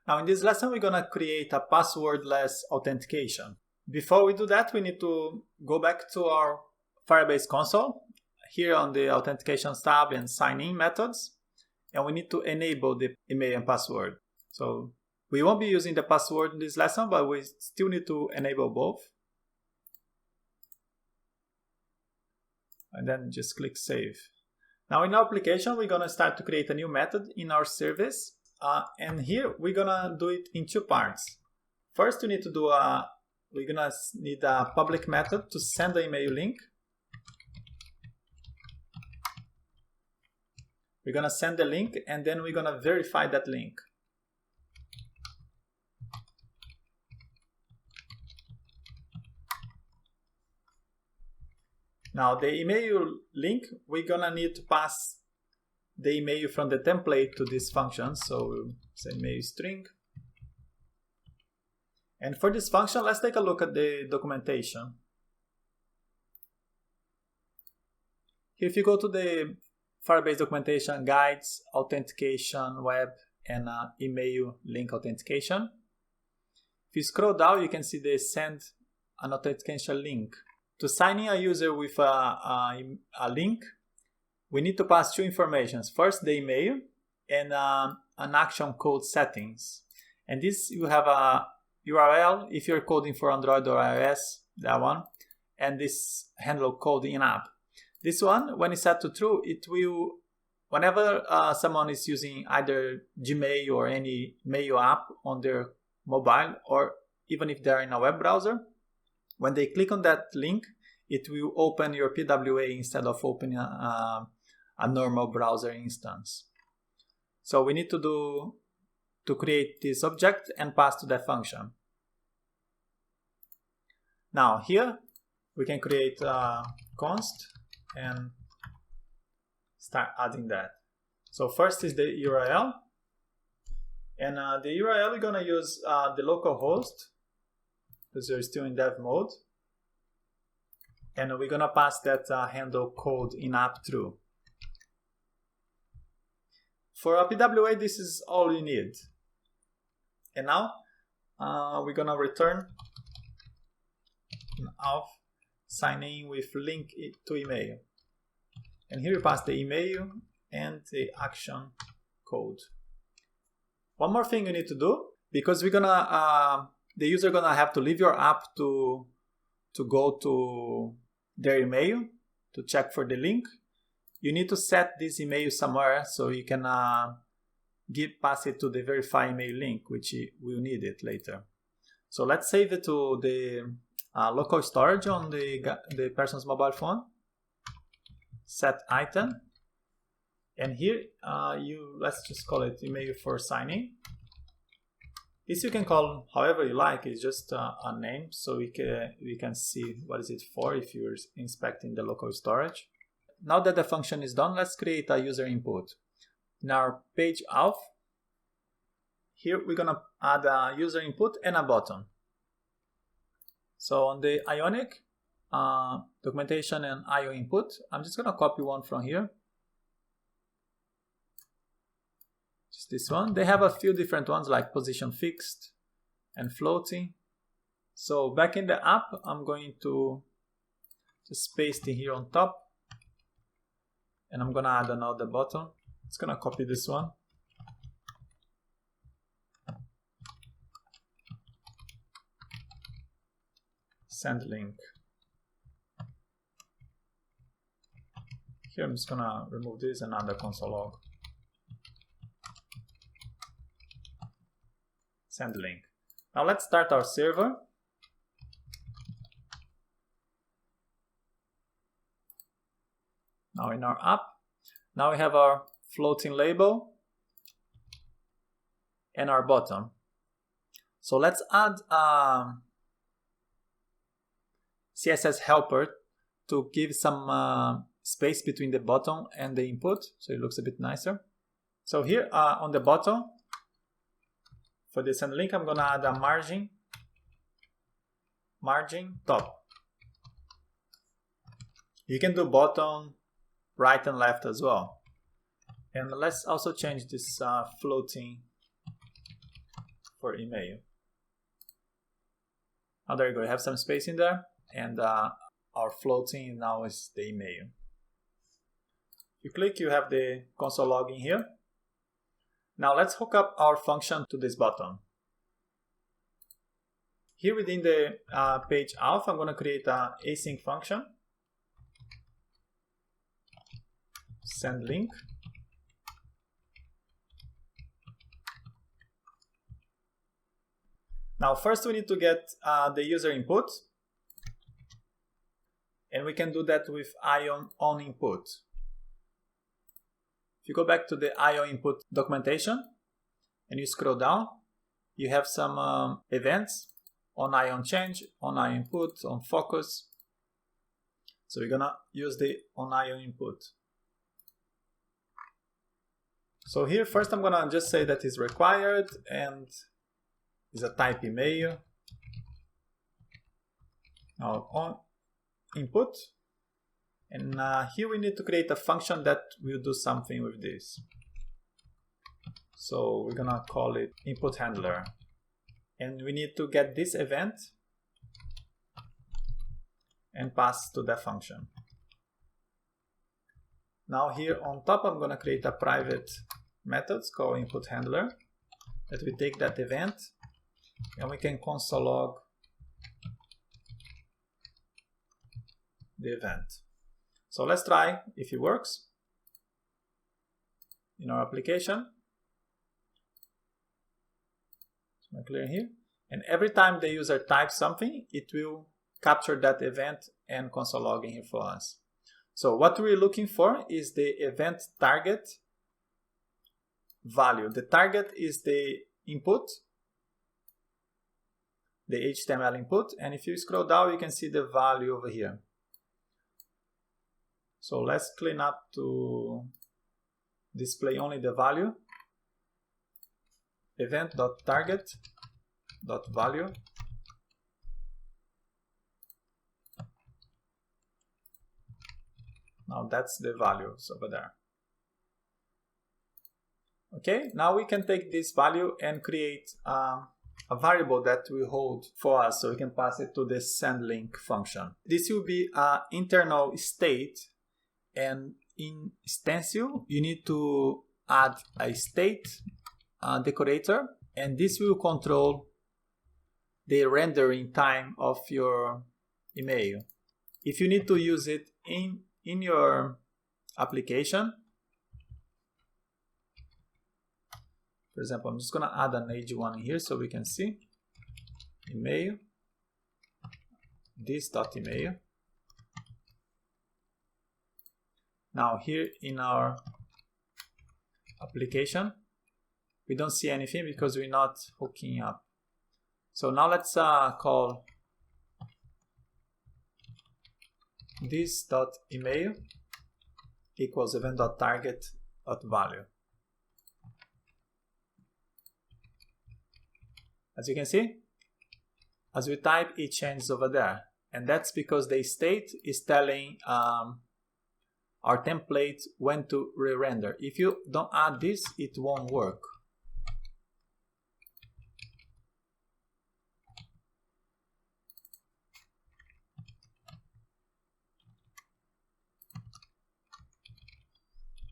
Now in this lesson, we're gonna create a passwordless authentication. Before we do that, we need to go back to our Firebase console, here on the Authentications tab and Sign In methods, and we need to enable the email and password. So we won't be using the password in this lesson, but we still need to enable both. And then just click Save. Now in our application, we're gonna start to create a new method in our service. And here we're gonna do it in two parts. First, we need to do we're gonna need a public method to send the email link. We're gonna send the link and then we're gonna verify that link. Now the email link, we're gonna need to pass the email from the template to this function. So we'll say email string. And for this function, let's take a look at the documentation. If you go to the Firebase documentation, guides, authentication, web, and email link authentication. If you scroll down, you can see they send an authentication link. To sign in a user with a link, we need to pass two informations. First, the email and an action code settings. And this, you have a URL if you're coding for Android or iOS, that one, and this handle code in-app. This one, when it's set to true, it will, whenever someone is using either Gmail or any mail app on their mobile, or even if they're in a web browser, when they click on that link, it will open your PWA instead of opening a normal browser instance. So we need to create this object and pass to that function. Now here we can create const and start adding that. So first is the URL, and the URL we're gonna use the local host because we're still in dev mode, and we're gonna pass that handle code in-app through. For a PWA, this is all you need. And now we're gonna return auth sign in with link to email. And here we pass the email and the action code. One more thing you need to do, because we're gonna the user gonna have to leave your app to go to their email to check for the link. You need to set this email somewhere so you can pass it to the verify email link, which we'll need it later. So let's save it to the local storage on the person's mobile phone. Set item, and here let's just call it email for signing. This you can call however you like. It's just a name, so we can see what is it for if you're inspecting the local storage. Now that the function is done, let's create a user input. In our page auth, here we're gonna add a user input and a button. So on the Ionic documentation and IO input, I'm just gonna copy one from here. Just this one. They have a few different ones like position fixed and floating. So back in the app, I'm going to just paste it here on top. And I'm gonna add another button. It's gonna copy this one. Send link. Here I'm just gonna remove this and add the console log. Send link. Now let's start our server. Now in our app, now we have our floating label and our button. So let's add a CSS helper to give some space between the button and the input, so it looks a bit nicer. So here on the button, for the send link, I'm gonna add a margin top. You can do bottom, right and left as well. And let's also change this floating for email. Oh, there you go. You have some space in there, and our floating now is the email. You click, you have the console login here. Now let's hook up our function to this button. Here within the page auth, I'm going to create an async function. Send link. Now first we need to get the user input. And we can do that with Ion on input. If you go back to the Ion input documentation and you scroll down, you have some events on Ion change, on Ion input, on focus. So we're gonna use the on Ion input. So here first I'm gonna just say that is required and is a type email. Now on input, and here we need to create a function that will do something with this. So we're gonna call it input handler, and we need to get this event and pass to that function. Now here on top I'm gonna create a private method called input handler that we take that event and we can console log the event. So let's try if it works in our application. So I'm clear here, and every time the user types something, it will capture that event and console log in here for us. So what we're looking for is the event target value. The target is the input, the HTML input, and if you scroll down you can see the value over here. So let's clean up to display only the value. Event.target.value. Now that's the values over there. Okay, now we can take this value and create a variable that will hold for us, so we can pass it to the sendLink function. This will be an internal state. And in Stencil, you need to add a state decorator, and this will control the rendering time of your email. If you need to use it in your application, for example, I'm just going to add an age one here so we can see email, this.email. Now here in our application, we don't see anything because we're not hooking up. So now let's call this.email equals event.target.value. As you can see, as we type, it changes over there. And that's because the state is telling our template when to re-render. If you don't add this, it won't work.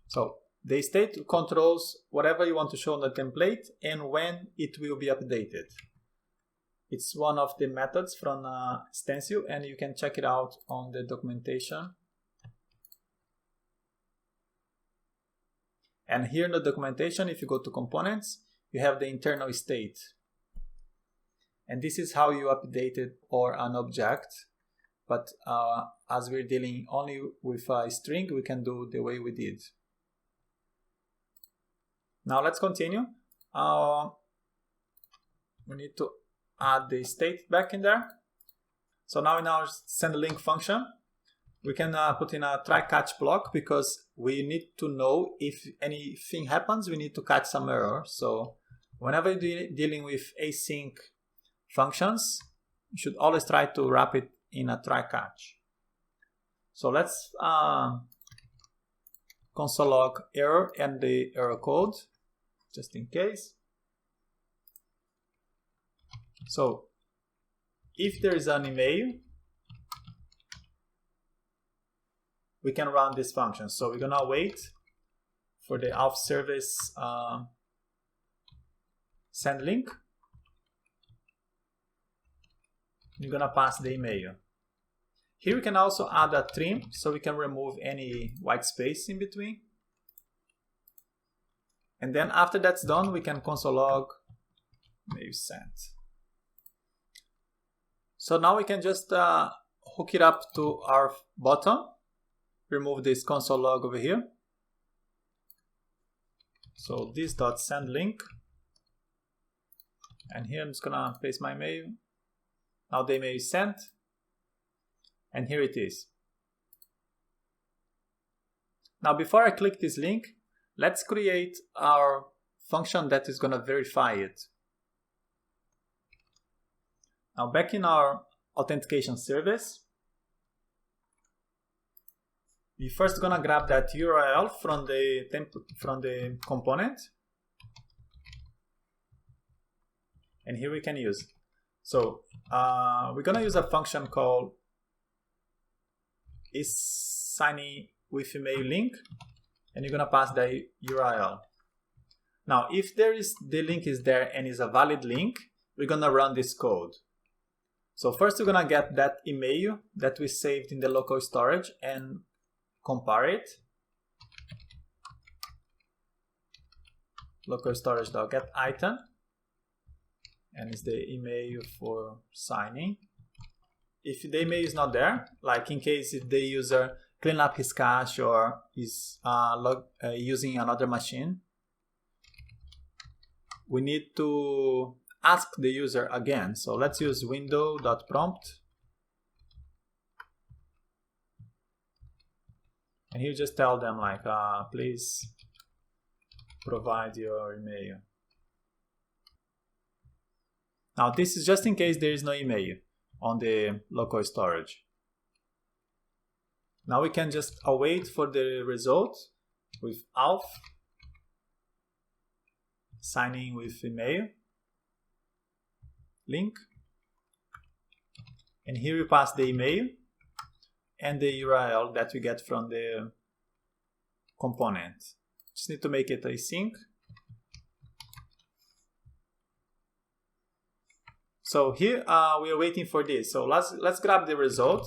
So the state controls whatever you want to show on the template and when it will be updated. It's one of the methods from Stencil, and you can check it out on the documentation. And here in the documentation, if you go to components, you have the internal state. And this is how you update it or an object. But as we're dealing only with a string, we can do the way we did. Now let's continue. We need to add the state back in there. So now in our sendLink function, we can put in a try catch block because we need to know if anything happens, we need to catch some error. So whenever you're dealing with async functions, you should always try to wrap it in a try catch. So let's console log error and the error code just in case. So if there is an email, we can run this function. So we're gonna wait for the auth service send link. We're gonna pass the email. Here we can also add a trim, so we can remove any white space in between. And then after that's done, we can console log mail sent. So now we can just hook it up to our button. Remove this console log over here. So this dot send link. And here I'm just gonna paste my mail. Now the email is sent. And here it is. Now before I click this link, let's create our function that is gonna verify it. Now back in our authentication service, we first gonna grab that URL from the component, and here we can use. So we're gonna use a function called is signing with email link, and you're gonna pass the URL. Now if the link is there and is a valid link, we're gonna run this code. So first we're gonna get that email that we saved in the local storage and compare it. Local storage.get item, and it's the email for signing. If the email is not there, like in case if the user clean up his cache or is using another machine, we need to ask the user again. So let's use window.prompt. And here just tell them like, please provide your email. Now this is just in case there is no email on the local storage. Now we can just await for the result with auth signing with email link, and here we pass the email and the URL that we get from the component. Just need to make it async. So here we are waiting for this. So let's grab the result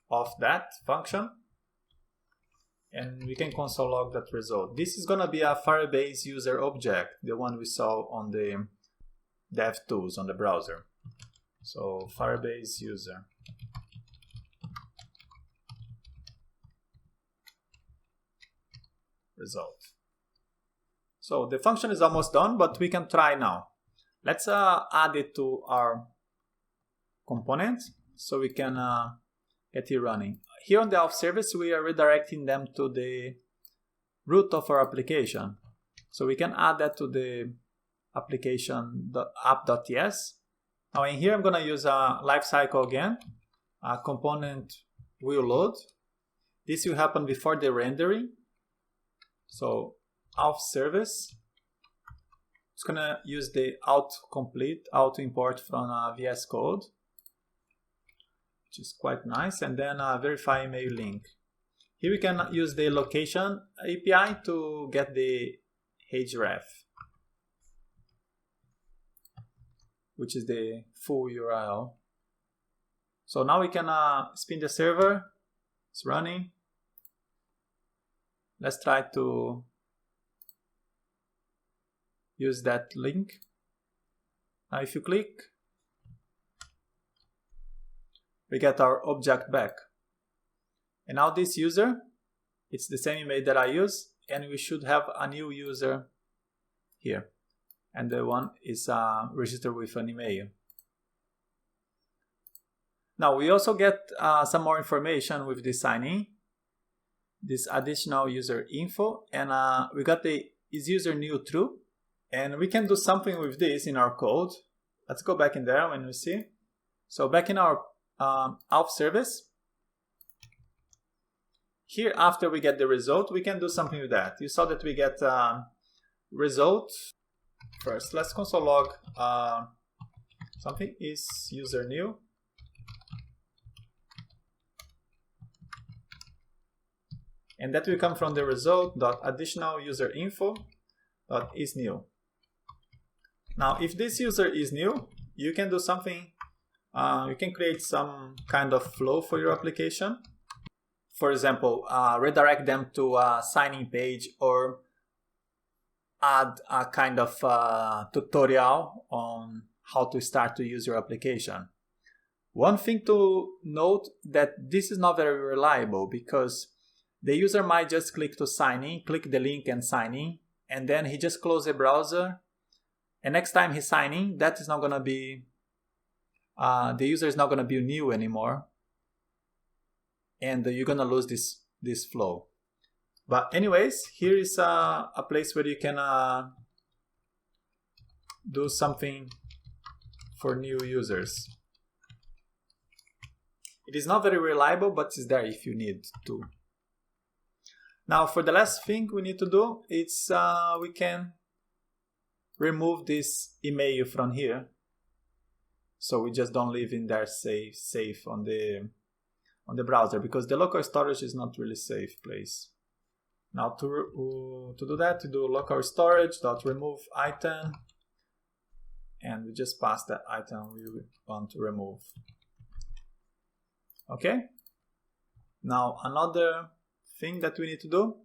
of that function, and we can console log that result. This is gonna be a Firebase user object, the one we saw on the DevTools on the browser. So Firebase user. Result. So the function is almost done, but we can try now. Let's add it to our component so we can get it running. Here on the auth service, we are redirecting them to the root of our application. So we can add that to the application app.ts. Now in here, I'm gonna use a lifecycle again. A component will load. This will happen before the rendering. So auth service, it's gonna use the auto import from VS Code, which is quite nice, and then verify email link. Here we can use the location API to get the href, which is the full URL. So now we can spin the server. It's running. Let's try to use that link. Now if you click, we get our object back. And now this user, it's the same email that I use, and we should have a new user here. And the one is registered with an email. Now we also get some more information with the sign-in, this additional user info, and we got the is user new true, and we can do something with this in our code. Let's go back in there when we see. So back in our auth service, here after we get the result, we can do something with that. You saw that we get result. First, let's console log something is user new. And that will come from the result dot additional user info dot is new. Now, if this user is new, you can do something. You can create some kind of flow for your application. For example, redirect them to a sign-in page, or add a kind of tutorial on how to start to use your application. One thing to note that this is not very reliable, because the user might just click to sign in, click the link and sign in, and then he just closes the browser. And next time he signs in, that is not going to be, the user is not going to be new anymore. And you're going to lose this flow. But anyways, here is a place where you can do something for new users. It is not very reliable, but it's there if you need to. Now, for the last thing we need to do, it's we can remove this email from here, so we just don't leave in there safe on the browser, because the local storage is not really safe place. Now to do that, you do local storage dot remove item, and we just pass that item we want to remove. Okay. Now another thing that we need to do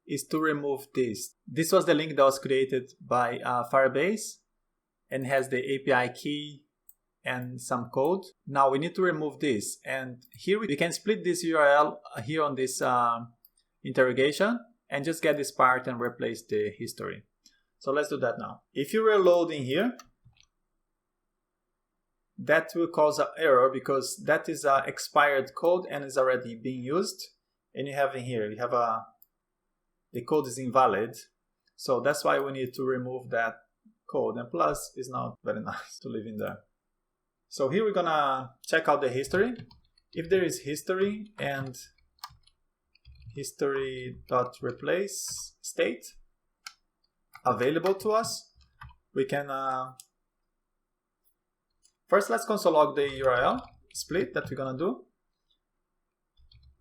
is to remove this. This was the link that was created by Firebase and has the API key and some code. Now we need to remove this, and here we can split this URL here on this interrogation and just get this part and replace the history. So let's do that now. If you reload in here, that will cause an error, because that is an expired code and is already being used. And you have in here, you have the code is invalid. So that's why we need to remove that code. And plus, it's not very nice to leave in there. So here we're gonna check out the history. If there is history and history.replace state available to us, we can first let's console log the URL split that we're gonna do.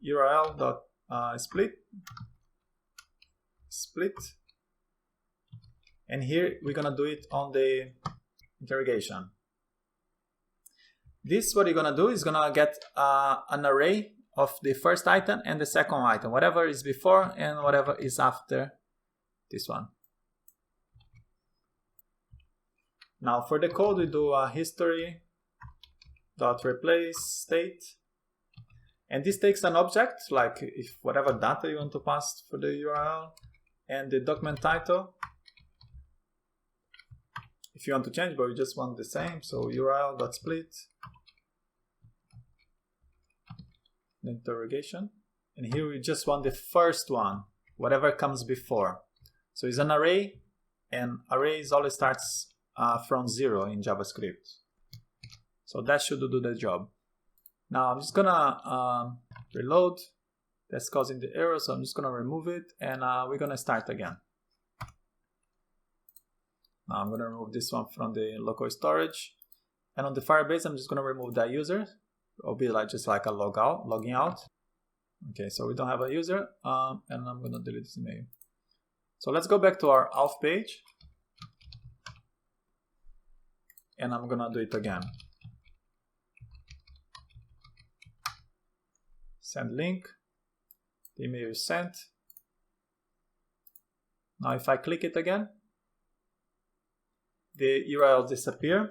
URL.split and here we're gonna do it on the interrogation. This, what you're gonna do is gonna get an array of the first item and the second item, whatever is before and whatever is after this one. Now for the code, we do a history.replace state, and this takes an object, like if whatever data you want to pass for the URL, and the document title. If you want to change, but we just want the same, so URL.split, the interrogation, and here we just want the first one, whatever comes before. So it's an array, and arrays always starts from 0 in JavaScript. So that should do the job. Now I'm just gonna reload. That's causing the error, so I'm just gonna remove it, and we're gonna start again. Now I'm gonna remove this one from the local storage, and on the Firebase I'm just gonna remove that user. It'll be like just like a logging out. Okay, so we don't have a user, and I'm gonna delete this email. So let's go back to our auth page, and I'm gonna do it again. Send link. The email is sent. Now if I click it again, the URL disappear,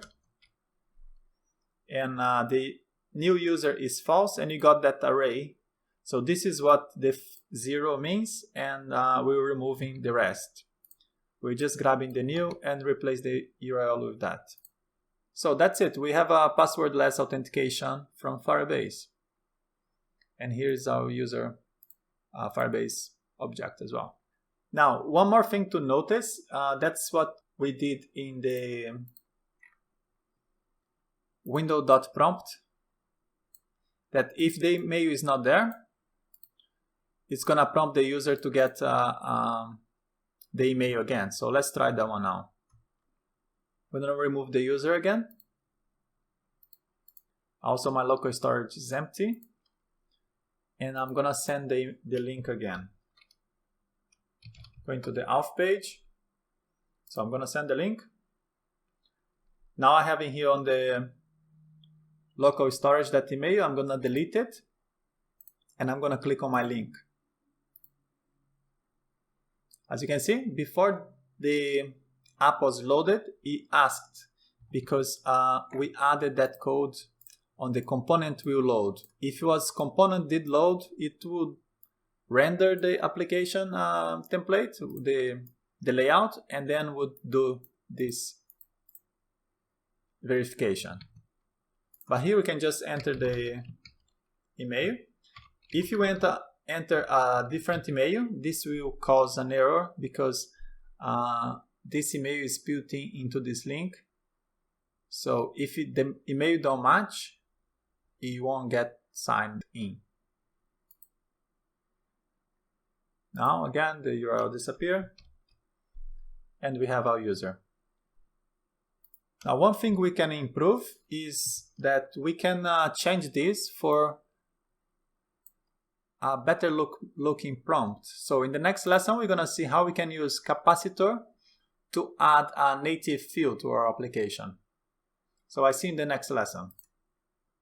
and the new user is false, and you got that array. So this is what the 0 means, and we're removing the rest. We're just grabbing the new and replace the URL with that. So that's it. We have a passwordless authentication from Firebase. And here's our user Firebase object as well. Now, one more thing to notice, that's what we did in the window.prompt, that if the email is not there, it's gonna prompt the user to get a the email again. So let's try that one now. We're gonna remove the user again. Also, my local storage is empty. And I'm gonna send the link again. Going to the auth page. So I'm gonna send the link. Now I have in here on the local storage that email. I'm gonna delete it. And I'm gonna click on my link. As you can see, before the app was loaded, it asked because we added that code on the component will load. If it was component did load, it would render the application template, the layout, and then would do this verification. But here we can just enter the email. If you enter a different email, this will cause an error because this email is built into this link. So if the email don't match, it won't get signed in. Now again, the URL disappears and we have our user. Now one thing we can improve is that we can change this for a better looking prompt. So in the next lesson, we're gonna see how we can use capacitor to add a native field to our application. So I see you in the next lesson.